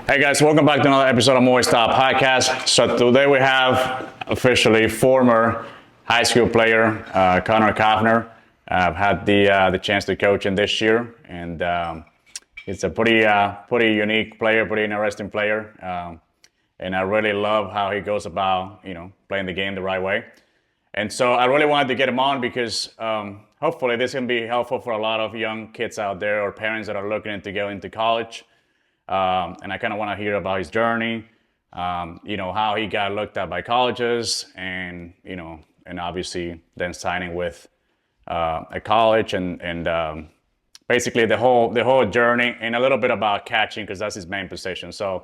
Hey guys, welcome back to another episode of Moist Top Podcast. So today we have officially former high school player Connor Cavnar. I've had the chance to coach him this year, and he's a pretty unique player, pretty interesting player, and I really love how he goes about playing the game the right way. And so I really wanted to get him on because hopefully this can be helpful for a lot of young kids out there or parents that are looking to go into college. And I kind of want to hear about his journey, how he got looked at by colleges, and obviously then signing with a college, and basically the whole journey, and a little bit about catching because that's his main position. So,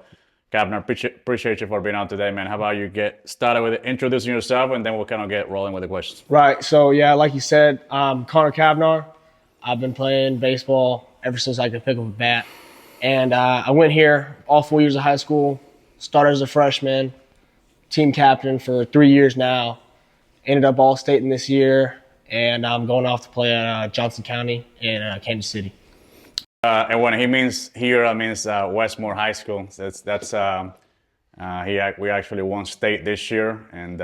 Cavnar, appreciate you for being on today, man. How about you get started with introducing yourself, and then we'll kind of get rolling with the questions. Right. So yeah, like you said, I'm Connor Cavnar. I've been playing baseball ever since I could pick up a bat. And I went here all 4 years of high school, started as a freshman, team captain for 3 years now, ended up all-state in this year, and I'm going off to play at Johnson County in Kansas City. And when he means here, I means Westmore High School. So we actually won state this year, and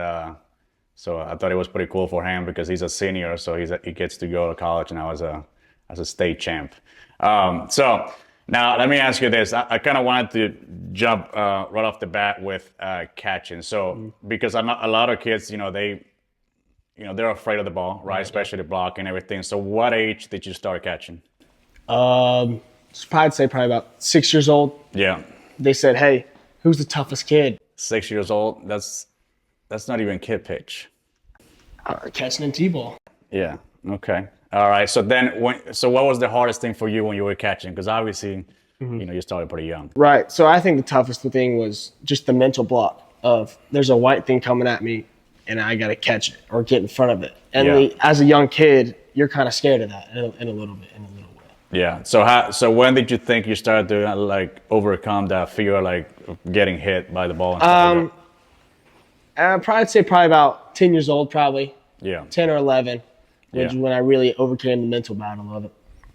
so I thought it was pretty cool for him because he's a senior, so he gets to go to college now as a state champ. So now let me ask you this: I kind of wanted to jump right off the bat with catching. So because a lot of kids, they're afraid of the ball, right? Especially the block and everything. So what age did you start catching? I'd say probably about 6 years old. Yeah. They said, "Hey, who's the toughest kid?" 6 years old. That's not even kid pitch. Catching in T-ball. Yeah. Okay. All right. So what was the hardest thing for you when you were catching? Because obviously, you started pretty young. Right. So I think the toughest thing was just the mental block of there's a white thing coming at me, and I got to catch it or get in front of it. And as a young kid, you're kind of scared of that in a little way. Yeah. So when did you think you started to overcome that fear, of getting hit by the ball? And stuff I'd say probably about 10 years old, probably. Yeah. 10 or 11, which is when I really overcame the mental battle of it.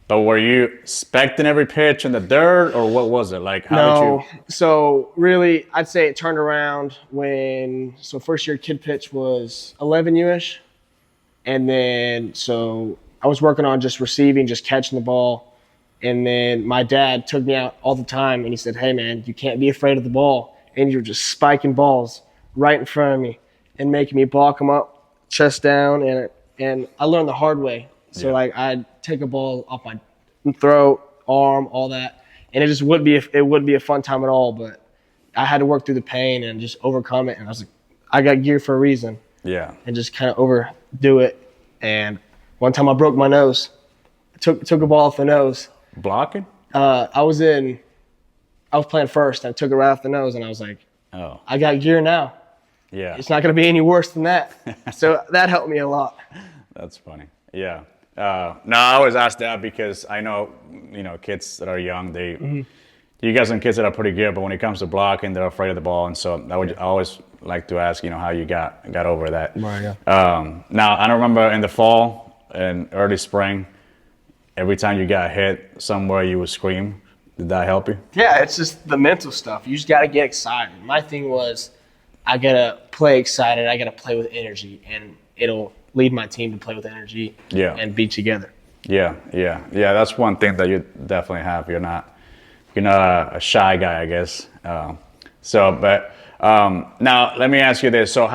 But were you expecting every pitch in the dirt, or what was it? No. So really, I'd say it turned around so first year kid pitch was 11-ish. And then, so I was working on just receiving, just catching the ball. And then my dad took me out all the time, and he said, "Hey, man, you can't be afraid of the ball." And you're just spiking balls right in front of me and making me block them up, chest down. And I learned the hard way. So, I'd take a ball off my throat, arm, all that. And it just wouldn't be a fun time at all. But I had to work through the pain and just overcome it. And I was like, I got geared for a reason. Yeah. And just kind of overdo it. And one time I broke my nose. Took a ball off the nose. Blocking? I was playing first, and I took it right off the nose, and I was like, "Oh, I got gear now. Yeah, it's not going to be any worse than that." So that helped me a lot. That's funny. Yeah. No, I always ask that because I know, kids that are young, you got some kids that are pretty good, but when it comes to blocking, they're afraid of the ball, and so I always like to ask, how you got over that. Right. Yeah. Now I remember in the fall and early spring, every time you got hit somewhere, you would scream. Did that help you? Yeah, it's just the mental stuff. You just got to get excited. My thing was, I got to play excited. I got to play with energy, and it'll lead my team to play with energy and be together. Yeah. That's one thing that you definitely have. You're not a shy guy, I guess. Now let me ask you this. So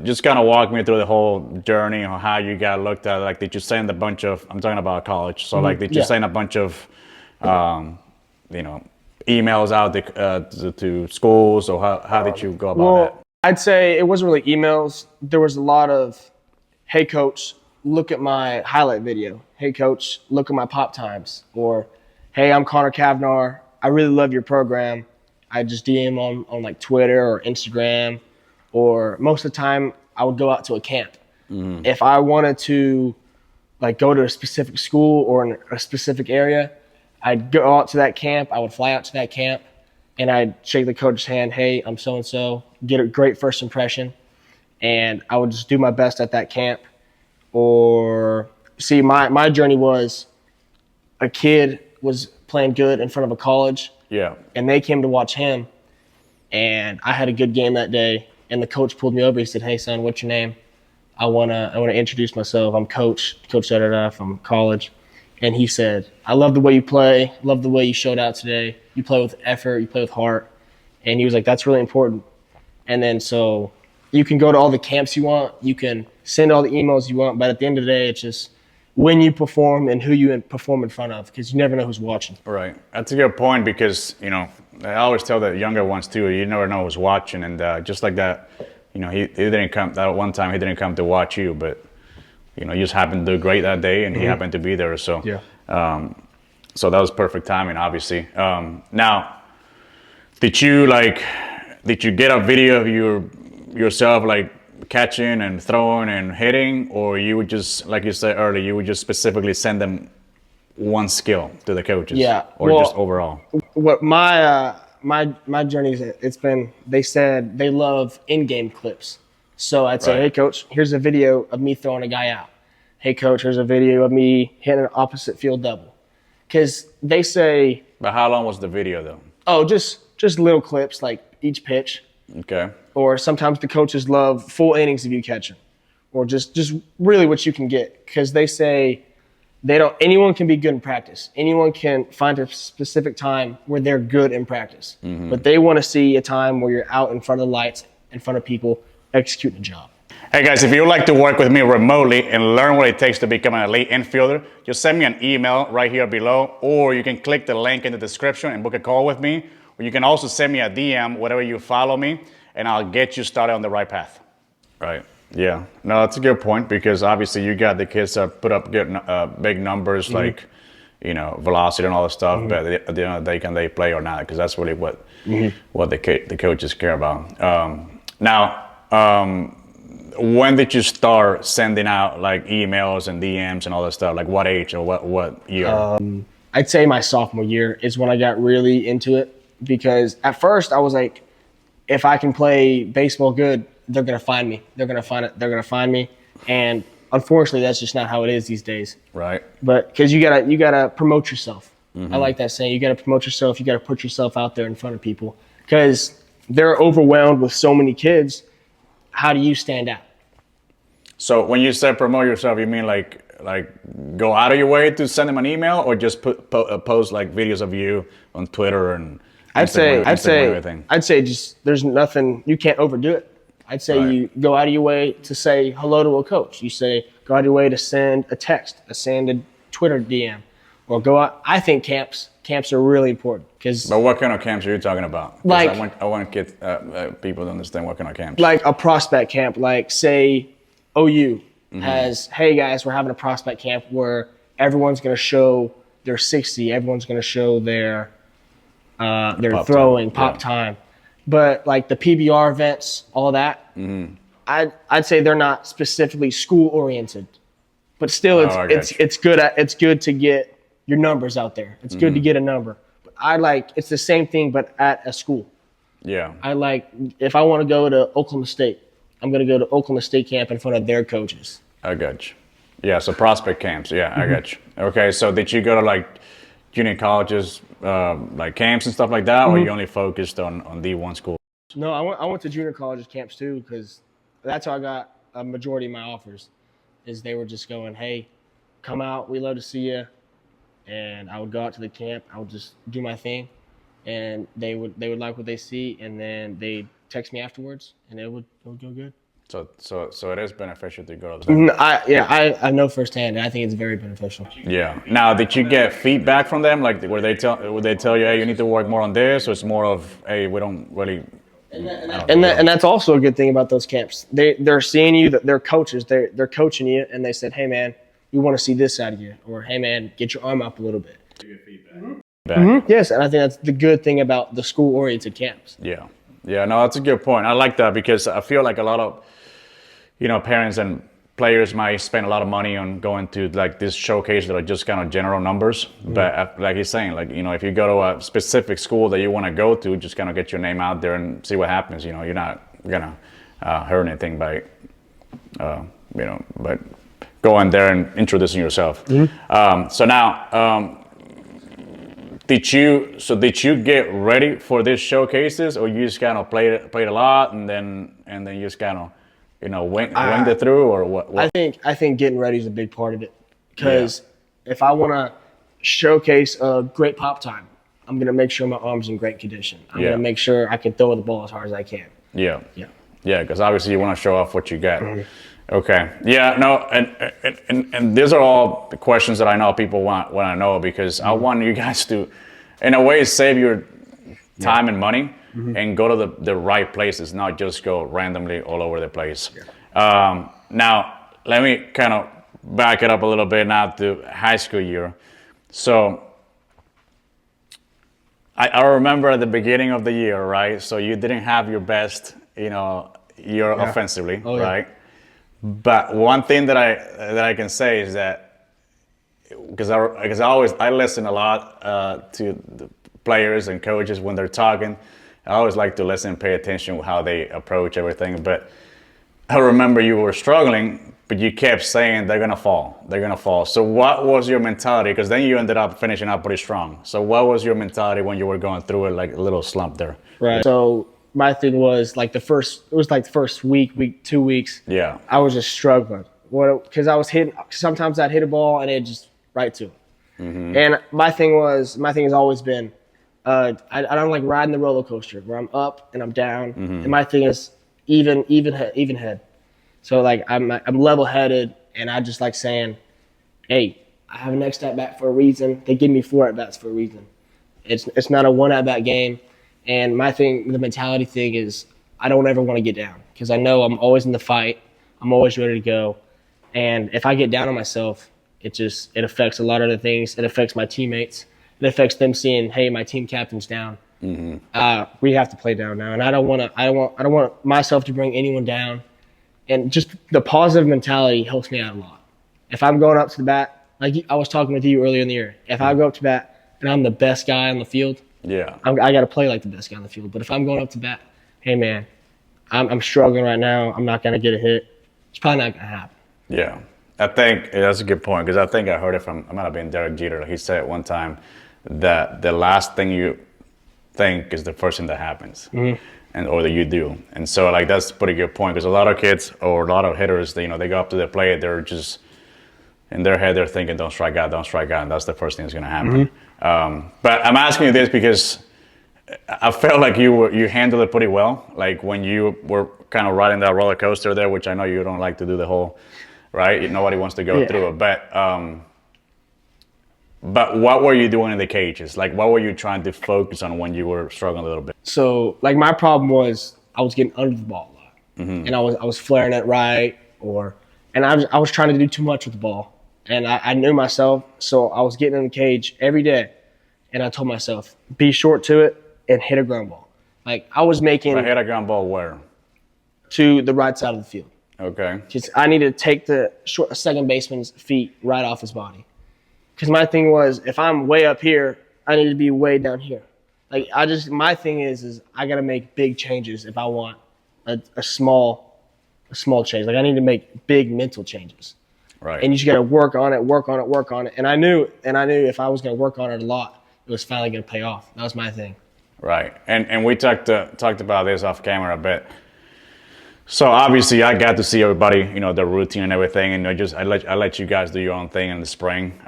just kind of walk me through the whole journey or how you got looked at. Did you send a bunch of, I'm talking about college. So did you send a bunch of, emails out to schools, or how did you go about that? I'd say it wasn't really emails. There was a lot of, "Hey coach, look at my highlight video. Hey coach, look at my pop times." Or, "Hey, I'm Connor Cavnar. I really love your program." I just DM on Twitter or Instagram, or most of the time I would go out to a camp. Mm-hmm. If I wanted to go to a specific school or in a specific area, I'd go out to that camp. I would fly out to that camp, and I'd shake the coach's hand. "Hey, I'm so-and-so," get a great first impression. And I would just do my best at that camp. Or see, my journey was, a kid was playing good in front of a college. Yeah. And they came to watch him. And I had a good game that day. And the coach pulled me over. He said, "Hey, son, what's your name? I wanna introduce myself. I'm Coach da-da-da from college." And he said, "I love the way you play. Love the way you showed out today. You play with effort. You play with heart." And he was like, "That's really important." And then so you can go to all the camps you want. You can send all the emails you want. But at the end of the day, it's just when you perform and who you perform in front of, because you never know who's watching. Right. That's a good point because, I always tell the younger ones too, you never know who's watching. And just like that, he didn't come, that one time he didn't come to watch you, but, you just happened to do great that day and he happened to be there. So, so that was perfect timing, obviously. Now, did you get a video of yourself like catching and throwing and hitting, or you would just, like you said earlier, you would just specifically send them one skill to the coaches? Yeah. Or just overall? What my journey is, it's been, they said they love in-game clips. So I'd say, "Hey, coach, here's a video of me throwing a guy out. Hey, coach, here's a video of me hitting an opposite field double." Because they say... But how long was the video though? Oh, just little clips, like each pitch. Okay. Or sometimes the coaches love full innings of you catching, or just really what you can get. Because they say anyone can be good in practice. Anyone can find a specific time where they're good in practice. But they want to see a time where you're out in front of the lights, in front of people, executing a job. Hey guys, if you would like to work with me remotely and learn what it takes to become an elite infielder, just send me an email right here below, or you can click the link in the description and book a call with me. Or you can also send me a DM, whatever you follow me, and I'll get you started on the right path. Right. Yeah. No, that's a good point, because obviously you got the kids that put up good, big numbers, like, velocity and all this stuff, but at the end of the day, can they play or not? Because that's really what the coaches care about. Now, when did you start sending out like emails and DMs and all that stuff? Like what age or what year? I'd say my sophomore year is when I got really into it, because at first I was like, if I can play baseball good, they're gonna find me. They're gonna find me. And unfortunately, that's just not how it is these days. Right. But because you gotta promote yourself. I like that saying. You gotta promote yourself. You gotta put yourself out there in front of people, because they're overwhelmed with so many kids. How do you stand out? So when you say promote yourself, you mean like go out of your way to send them an email, or just post like videos of you on Twitter and I'd say just there's nothing, you can't overdo it. I'd say you go out of your way to say hello to a coach. You say go out of your way to send a text, send a Twitter DM, or go out. I think camps are really important, because. But what kind of camps are you talking about? Like I want to get people to understand what kind of camps. Like a prospect camp, like say OU has, "Hey guys, we're having a prospect camp where everyone's going to show their 60, everyone's going to show their throwing, pop time." But like the PBR events, all that, I'd say they're not specifically school oriented, but still it's good to get your numbers out there. It's good to get a number. But it's the same thing, but at a school. Yeah. If I want to go to Oklahoma State, I'm going to go to Oklahoma State camp in front of their coaches. I got you. Yeah, so prospect camps. Yeah, I got you. Okay, so did you go to like junior colleges, like camps and stuff like that, or you only focused on D1 school? No, I went to junior colleges camps too, because that's how I got a majority of my offers. Is they were just going, "Hey, come out, we love to see you," and I would go out to the camp. I would just do my thing, and they would like what they see, and then they'd text me afterwards, and it would go good. So it is beneficial to go to the I know firsthand, and I think it's very beneficial. Yeah. Now, did you get feedback from them? Like, would they tell you, "Hey, you need to work more on this," or it's more of, "Hey, we don't really." And that's also a good thing about those camps. They're seeing you, that they're coaches. They're coaching you, and they said, "Hey man, we want to see this out of you," or "Hey man, get your arm up a little bit." Good feedback. Yes, and I think that's the good thing about the school-oriented camps. Yeah. Yeah. No, that's a good point. I like that, because I feel like a lot of parents and players might spend a lot of money on going to like this showcase that are just kind of general numbers. But like he's saying, like, if you go to a specific school that you want to go to, just kind of get your name out there and see what happens. You're not gonna hurt anything by, by going there and introducing yourself. So now, did you get ready for these showcases, or you just kind of played a lot and then you just kind of winged it through, or what? I think getting ready is a big part of it, because if I want to showcase a great pop time, I'm gonna make sure my arm's in great condition. I'm gonna make sure I can throw the ball as hard as I can. Yeah, because obviously you want to show off what you got. Okay. Yeah. No. And these are all the questions that I know people want to know, because I want you guys to, in a way, save your time and money and go to the right places, not just go randomly all over the place. Now, let me kind of back it up a little bit now to high school year. So I remember at the beginning of the year, right? So you didn't have your best, year offensively, right? But one thing that I can say is that, because I listen a lot to the players and coaches when they're talking. I always like to listen and pay attention to how they approach everything. But I remember you were struggling, but you kept saying they're gonna fall. So what was your mentality? Because then you ended up finishing up pretty strong. So what was your mentality when you were going through it, like a little slump there? Right. So my thing was like the first week, 2 weeks. Yeah. I was just struggling. Because I was hitting. Sometimes I'd hit a ball and it just right to it. And my thing has always been, I don't like riding the roller coaster where I'm up and I'm down. And my thing is even head. So like I'm level headed, and I just like saying, hey, I have an next at bat for a reason. They give me 4 at bats for a reason. It's not a 1 at bat game. And my thing, the mentality thing is, I don't ever want to get down, because I know I'm always in the fight. I'm always ready to go. And if I get down on myself, it affects a lot of other things. It affects my teammates. It affects them seeing, hey, my team captain's down. We have to play down now, and I don't want myself to bring anyone down. And just the positive mentality helps me out a lot. If I'm going up to the bat, like I was talking with you earlier in the year, if I go up to bat and I'm the best guy on the field, I got to play like the best guy on the field. But if I'm going up to bat, hey man, I'm struggling right now. I'm not gonna get a hit. It's probably not gonna happen. Yeah, I think that's a good point, because I think I heard it from, it might have been Derek Jeter. He said one time that the last thing you think is the first thing that happens, or that you do. And so like that's a pretty good point, because a lot of kids or a lot of hitters, they go up to the plate, they're just in their head they're thinking don't strike out, and that's the first thing that's going to happen. But I'm asking you this because I felt like you handled it pretty well, like when you were kind of riding that roller coaster there, which I know you don't like to do the whole, right? Nobody wants to go through it, but what were you doing in the cages? Like, what were you trying to focus on when you were struggling a little bit? So, like, my problem was I was getting under the ball a lot, and I was flaring it right, and I was trying to do too much with the ball, and I knew myself, so I was getting in the cage every day, and I told myself, be short to it and hit a ground ball. Like, I was making. But hit a ground ball where? To the right side of the field. Okay. Just I needed to take the second baseman's feet right off his body. Because my thing was, if I'm way up here, I need to be way down here. Like my thing is I got to make big changes if I want a small change. Like I need to make big mental changes. Right. And you just got to work on it. And I knew if I was going to work on it a lot, it was finally going to pay off. That was my thing. Right. And we talked about this off camera a bit. So obviously I got to see everybody, their routine and everything, and I let you guys do your own thing in the spring.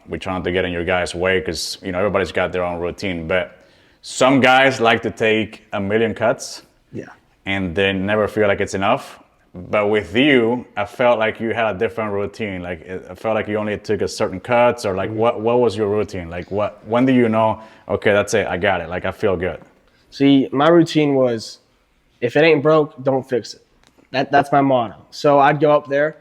We're trying to get in your guys' way because everybody's got their own routine. But some guys like to take a million cuts, and they never feel like it's enough. But with you, I felt like you had a different routine. Like I felt like you only took a certain cuts, or like what was your routine? Like when do you know? Okay, that's it. I got it. Like I feel good. See, my routine was, if it ain't broke, don't fix it. That's my motto. So I'd go up there.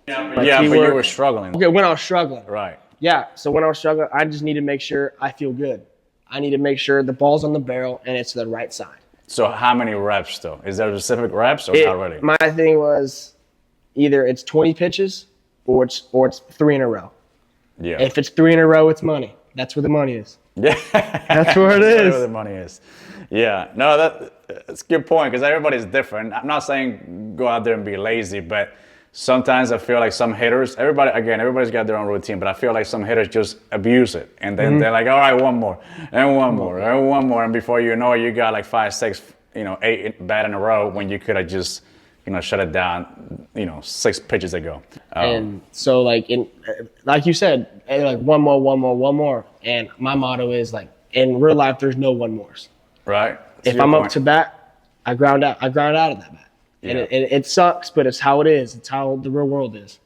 But you were struggling. Okay, when I was struggling. Right. Yeah, so when I was struggling, I just need to make sure I feel good. I need to make sure the ball's on the barrel and it's to the right side. So how many reps though? Is there specific reps or not really? My thing was either it's 20 pitches or it's 3 in a row. Yeah. If it's 3 in a row, it's money. That's where the money is. Yeah. That's where it is. That's where the money is. Yeah. No, that's a good point, because everybody's different. I'm not saying go out there and be lazy, but sometimes I feel like some hitters, everybody's got their own routine, but I feel like some hitters just abuse it. And then they're like, all right, one more, and one more, and one more. And before you know it, you got like 5, 6, 8 bat in a row when you could have just, shut it down, 6 pitches ago. And so like you said, like one more, one more, one more. And my motto is like, in real life, there's no one mores. Right. If I'm up to bat, I ground out of that bat. And it sucks, but it's how it is. It's how the real world is.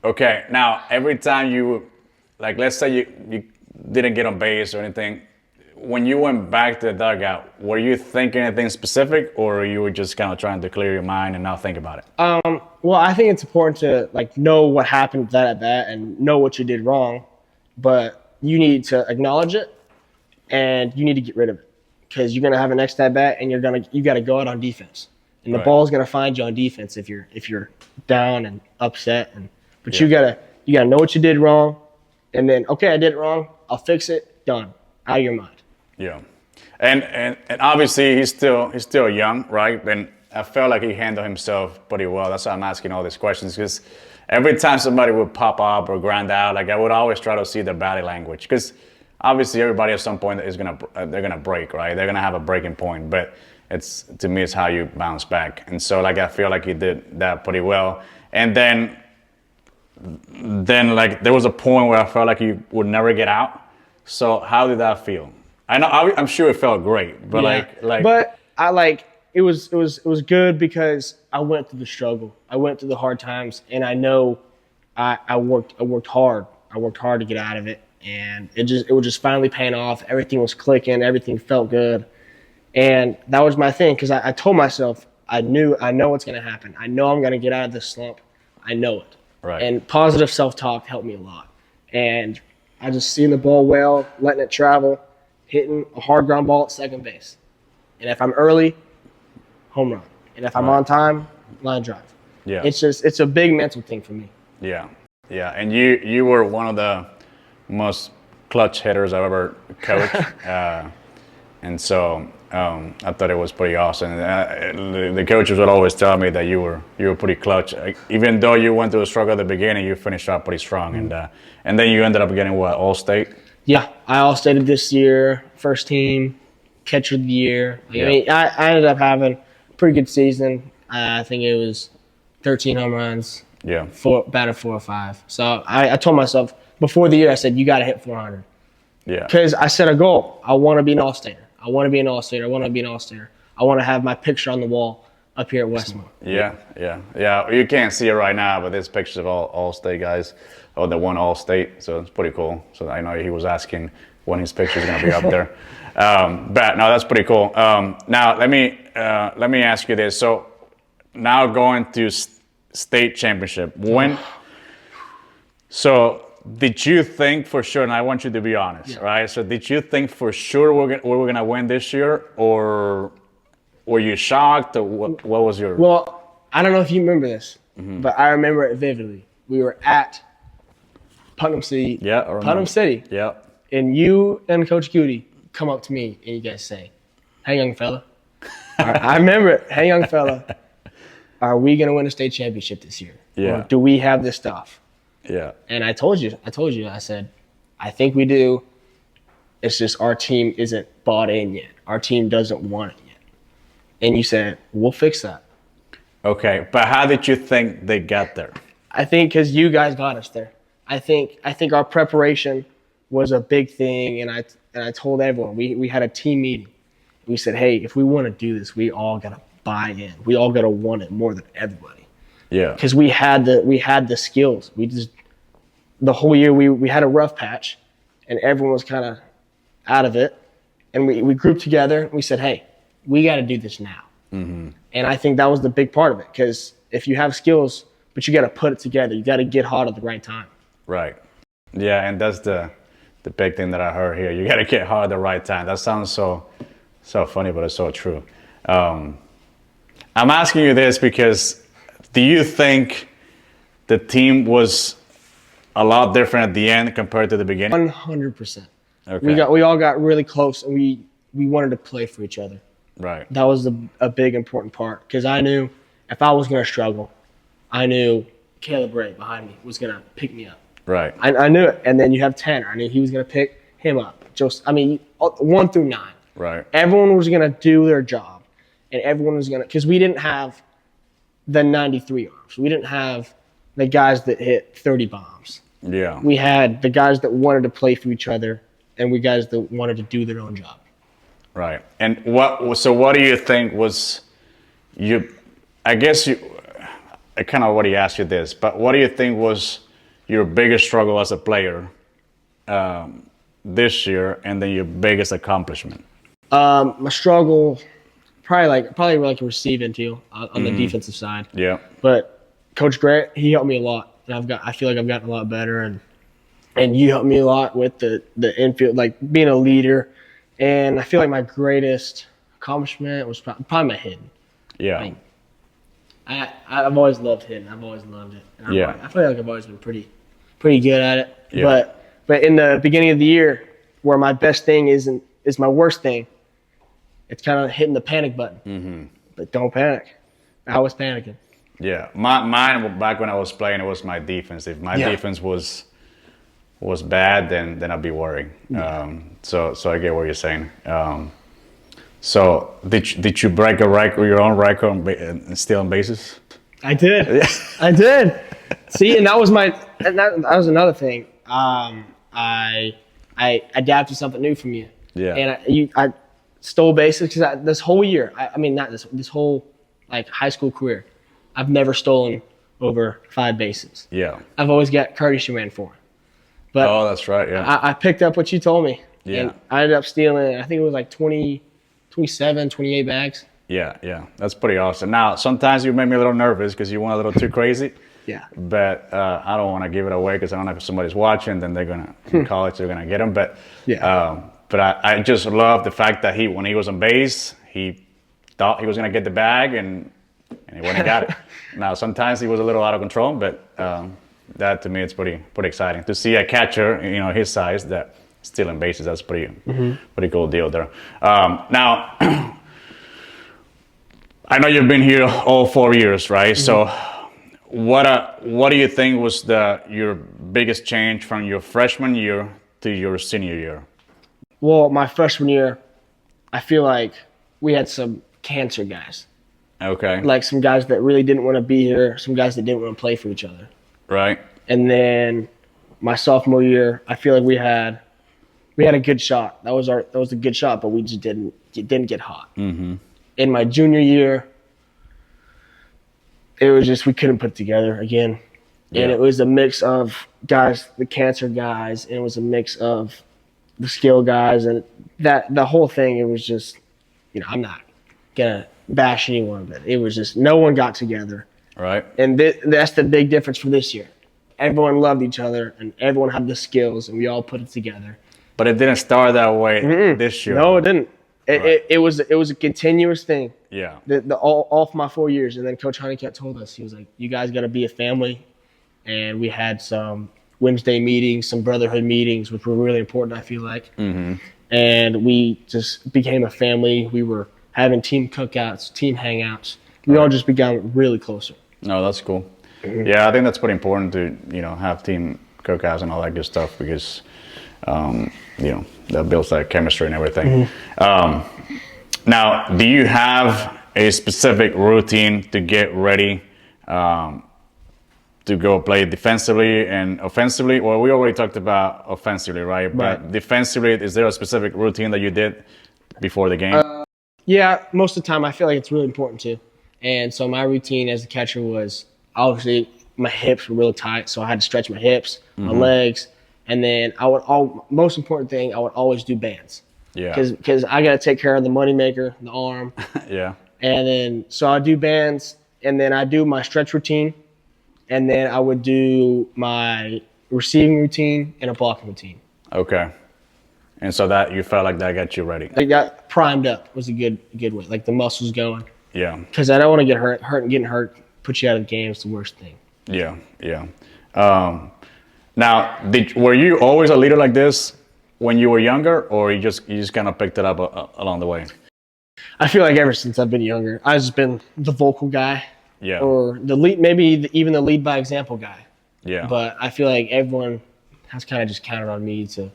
Okay. Now, every time you, like, let's say you didn't get on base or anything, when you went back to the dugout, were you thinking anything specific, or you were just kind of trying to clear your mind and not think about it? Well, I think it's important to like know what happened with that at bat and know what you did wrong, but you need to acknowledge it and you need to get rid of it because you're gonna have a next at bat and you got to go out on defense, and the ball is gonna find you on defense if you're down and upset. But you gotta know what you did wrong, and then okay, I did it wrong. I'll fix it. Done. Out of your mind. Yeah, and obviously he's still young, right? And I felt like he handled himself pretty well. That's why I'm asking all these questions, because every time somebody would pop up or ground out, like I would always try to see their body language, because obviously everybody at some point they're gonna break, right? They're gonna have a breaking point, but to me it's how you bounce back. And so like I feel like he did that pretty well. And then like there was a point where I felt like he would never get out. So how did that feel? I'm sure it felt great, but but I like it was good because I went through the struggle. I went through the hard times, and I know I worked hard. I worked hard to get out of it, and it was just finally paying off. Everything was clicking. Everything felt good, and that was my thing because I told myself I know what's gonna happen. I know I'm gonna get out of this slump. I know it. Right. And positive self-talk helped me a lot. And I just seeing the ball well, letting it travel, hitting a hard ground ball at second base. And if I'm early, home run. And if I'm on time, line drive. Yeah. It's a big mental thing for me. Yeah. Yeah. And you were one of the most clutch hitters I've ever coached. And so I thought it was pretty awesome. The coaches would always tell me that you were pretty clutch. Even though you went through a struggle at the beginning, you finished out pretty strong. And then you ended up getting what, All-State? Yeah, I All-Stated this year, first team, catcher of the year. Yeah. I mean, I ended up having a pretty good season. I think it was 13 home runs. Yeah. Batted 405. So I told myself before the year, I said, you got to hit 400. Yeah. Because I set a goal. I want to be an All-Stater. I want to be an All-Stater. I want to be an All-Stater. I want to have my picture on the wall up here at Westmore. Yeah. You can't see it right now, but there's pictures of all State guys, or the one All-State. So it's pretty cool. So I know he was asking when his picture's gonna be up there. But no, that's pretty cool. Now let me ask you this. So now going to state championship, when? So. Did you think for sure, and I want you to be honest, right? So did you think for sure we're going to win this year, or were you shocked, or what was your... Well, I don't know if you remember this, but I remember it vividly. We were at Putnam City. Yeah, I remember. Putnam City. Yeah. And you and Coach Goody come up to me and you guys say, hey, young fella. I remember it. Hey, young fella, are we going to win a state championship this year? Yeah. Or do we have this stuff? Yeah. And I told you, I said, I think we do. It's just our team isn't bought in yet. Our team doesn't want it yet. And you said, we'll fix that. Okay. But how did you think they got there? I think because you guys got us there. I think our preparation was a big thing. And I told everyone, we had a team meeting. We said, hey, if we want to do this, we all got to buy in. We all got to want it more than everybody. Yeah. Because we had the skills. We just the whole year we had a rough patch, and everyone was kind of out of it. And we grouped together. And we said, hey, we got to do this now. Mm-hmm. And I think that was the big part of it. Because if you have skills, but you got to put it together. You got to get hot at the right time. Right. Yeah, and that's the big thing that I heard here. You got to get hot at the right time. That sounds so funny, but it's so true. I'm asking you this because do you think the team was a lot different at the end compared to the beginning? 100%. Okay. We all got really close, and we wanted to play for each other. Right. That was a big important part because I knew if I was going to struggle, I knew Caleb Ray behind me was gonna pick me up. Right. I knew it. And then you have Tanner. I knew he was gonna pick him up. Just 1 through 9. Right. Everyone was gonna do their job, and everyone was gonna, because we didn't have the 93 arms. We didn't have the guys that hit 30 bombs. Yeah. We had the guys that wanted to play for each other, and we guys that wanted to do their own job. Right. And what do you think was I kind of already asked you this, but what do you think was your biggest struggle as a player this year, and then your biggest accomplishment? My struggle, probably like receiving too on the defensive side. Yeah. But Coach Grant, he helped me a lot, and I feel like I've gotten a lot better, and you helped me a lot with the infield, like being a leader. And I feel like my greatest accomplishment was probably my hitting. Yeah. I've always loved hitting. I've always loved it. And I feel like I've always been pretty good at it. Yeah. But in the beginning of the year, where my best thing is my worst thing, it's kind of hitting the panic button. Mm-hmm. But don't panic. I was panicking. Yeah. Mine back when I was playing, it was my defense. If my defense was bad, then I'd be worried. Yeah. So I get what you're saying. So did you break your own record on stealing bases? I did. I did. See, and that was that was another thing. I adapted something new from you. Yeah. And I stole bases because this whole year, not this whole like high school career, I've never stolen over 5 bases. Yeah. I've always got courtesy ran 4. But oh, that's right. Yeah. I picked up what you told me. Yeah. And I ended up stealing, I think it was like 27, 28 bags. Yeah. That's pretty awesome. Now, sometimes you make me a little nervous because you went a little too crazy. Yeah. But I don't want to give it away because I don't know if somebody's watching, then they're going to, in college, they're going to get them. But but I just love the fact that when he was on base, he thought he was going to get the bag and he went and got it. Now, sometimes he was a little out of control, but that to me, it's pretty exciting to see a catcher, his size, that stealing bases. That's pretty cool deal there. Now, I know you've been here all 4 years, right? Mm-hmm. So, what do you think was your biggest change from your freshman year to your senior year? Well, my freshman year, I feel like we had some cancer guys. Okay. Like some guys that really didn't want to be here, some guys that didn't want to play for each other. Right. And then my sophomore year, I feel like we had a good shot. That was a good shot, but we just didn't get hot. Mm-hmm. In my junior year, it was just we couldn't put it together again. Yeah. And it was a mix of guys, the cancer guys, and it was a mix of the skill guys, and the whole thing. It was just, I'm not gonna bash anyone, but it was just no one got together. Right. And that's the big difference for this year. Everyone loved each other, and everyone had the skills, and we all put it together. But it didn't start that way this year. No, it didn't. It was a continuous thing. Yeah. All for my 4 years, and then Coach Honeycutt told us, he was like, "You guys got to be a family," and we had some Wednesday meetings, some brotherhood meetings, which were really important. I feel like, and we just became a family. We were having team cookouts, team hangouts. We all just became really closer. No, that's cool. Mm-hmm. Yeah, I think that's pretty important to have team cookouts and all that good stuff because that builds that chemistry and everything. Mm-hmm. Now, do you have a specific routine to get ready to go play defensively and offensively? Well, we already talked about offensively, right? But defensively, is there a specific routine that you did before the game? Yeah, most of the time I feel like it's really important to. And so my routine as a catcher was obviously my hips were really tight, so I had to stretch my hips, my legs, and then most important thing, I would always do bands. Yeah. Because I got to take care of the moneymaker, the arm. Yeah. And then so I do bands, and then I do my stretch routine, and then I would do my receiving routine and a blocking routine. Okay. And so that you felt like that got you ready. I got primed up was a good way, like the muscles going. Yeah. Because I don't want to get hurt. Getting hurt, put you out of the game is the worst thing. Yeah. Now, were you always a leader like this when you were younger, or you just kind of picked it up along the way? I feel like ever since I've been younger, I've just been the vocal guy. Yeah. or the lead, maybe even the lead by example guy. Yeah. But I feel like everyone has kind of just counted on me to,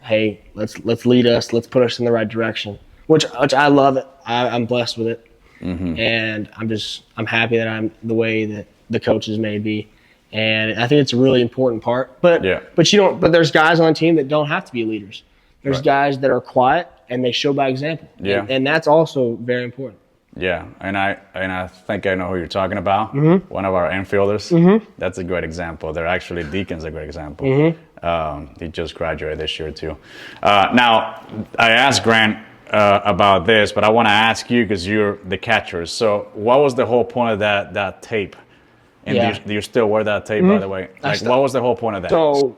hey, let's lead us, let's put us in the right direction. Which I love it. I'm blessed with it, and I'm happy that I'm the way that the coaches made me, and I think it's a really important part. But there's guys on the team that don't have to be leaders. There's guys that are quiet and they show by example. Yeah. And that's also very important. Yeah, and I think I know who you're talking about. One of our infielders. That's a great example. They're actually Deacon's a great example. He just graduated this year too. Now, I asked Grant about this, but I want to ask you because you're the catcher. So, what was the whole point of that tape? And do you still wear that tape, by the way? Like, what was the whole point of that? So,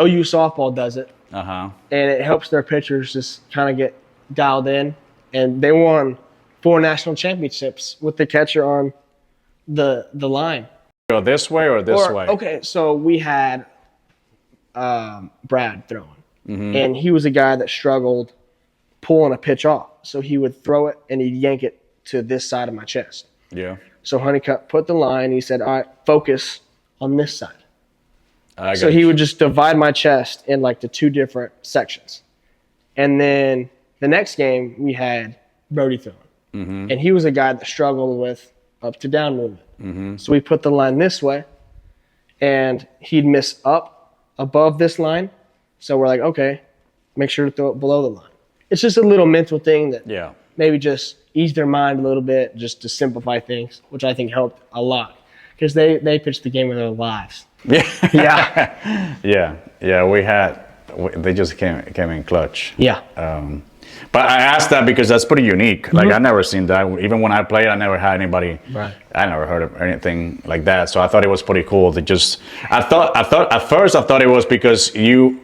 OU softball does it. And it helps their pitchers just kind of get dialed in. And they won 4 national championships with the catcher on the line. Go this way or this way? Okay, so we had Brad throwing. And he was a guy that struggled pulling a pitch off. So he would throw it and he'd yank it to this side of my chest. Yeah. So Honeycutt put the line. He said, all right, focus on this side. So he you. would just divide my chest in like the 2 different sections. And then the next game we had Brody throwing. And he was a guy that struggled with up to down movement. So we put the line this way and he'd miss up above this line. So we're like, okay, make sure to throw it below the line. It's just a little mental thing that maybe just ease their mind a little bit, just to simplify things, which I think helped a lot because they pitched the game of their lives. They just came in clutch. But I asked that because that's pretty unique. Like I never seen that. Even when I played, I never had anybody. I never heard of anything like that. So I thought it was pretty cool to just. I thought at first it was because you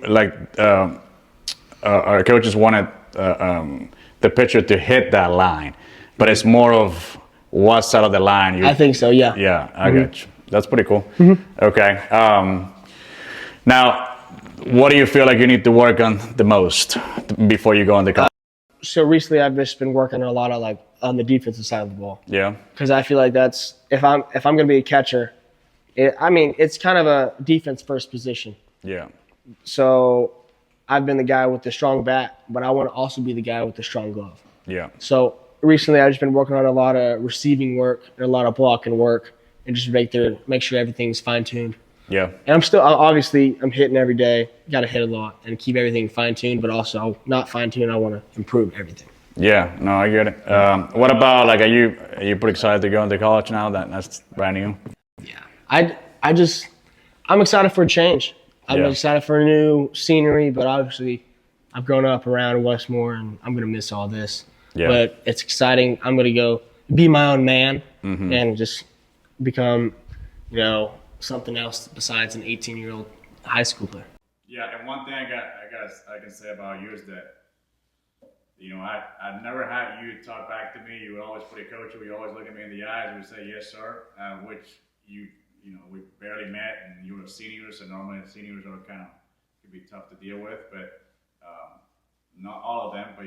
our coaches wanted the pitcher to hit that line, but it's more of what side of the line. I think so. Yeah. Yeah, I got you. That's pretty cool. Okay. Now, what do you feel like you need to work on the most before you go into college? So recently, I've just been working a lot of on the defensive side of the ball. Yeah. Because I feel like that's if I'm going to be a catcher, it's kind of a defense first position. Yeah. So I've been the guy with the strong bat, but I want to also be the guy with the strong glove. Yeah. So recently, I've just been working on a lot of receiving work and a lot of blocking work, and just make sure everything's fine tuned. Yeah. And I'm hitting every day. Got to hit a lot and keep everything fine tuned, but also not fine tuned. I want to improve everything. Yeah. No, I get it. What about are you pretty excited to go into college now? That's brand new. Yeah. I'm excited for a change. I'm excited for a new scenery, but obviously I've grown up around Westmore and I'm going to miss all this. Yeah. But it's exciting. I'm going to go be my own man and just become, something else besides an 18-year-old high school player. Yeah, and one thing I can say about you is that, I've never had you talk back to me. You would always pretty coachable. You always look at me in the eyes and would say, yes, sir, which we barely met, and you were a senior, so normally seniors are could be tough to deal with, but not all of them, but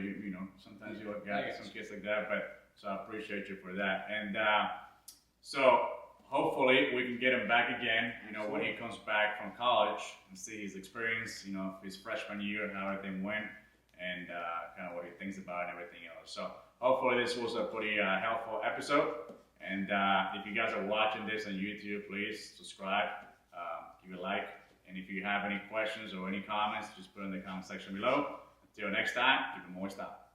sometimes you'll get some kids like that, so I appreciate you for that. And so hopefully we can get him back again, when he comes back from college and see his experience, his freshman year, how everything went, and kind of what he thinks about and everything else. So hopefully this was a pretty helpful episode. And if you guys are watching this on YouTube, please subscribe, give a like. And if you have any questions or any comments, just put in the comment section below. Until next time, keep it moist up.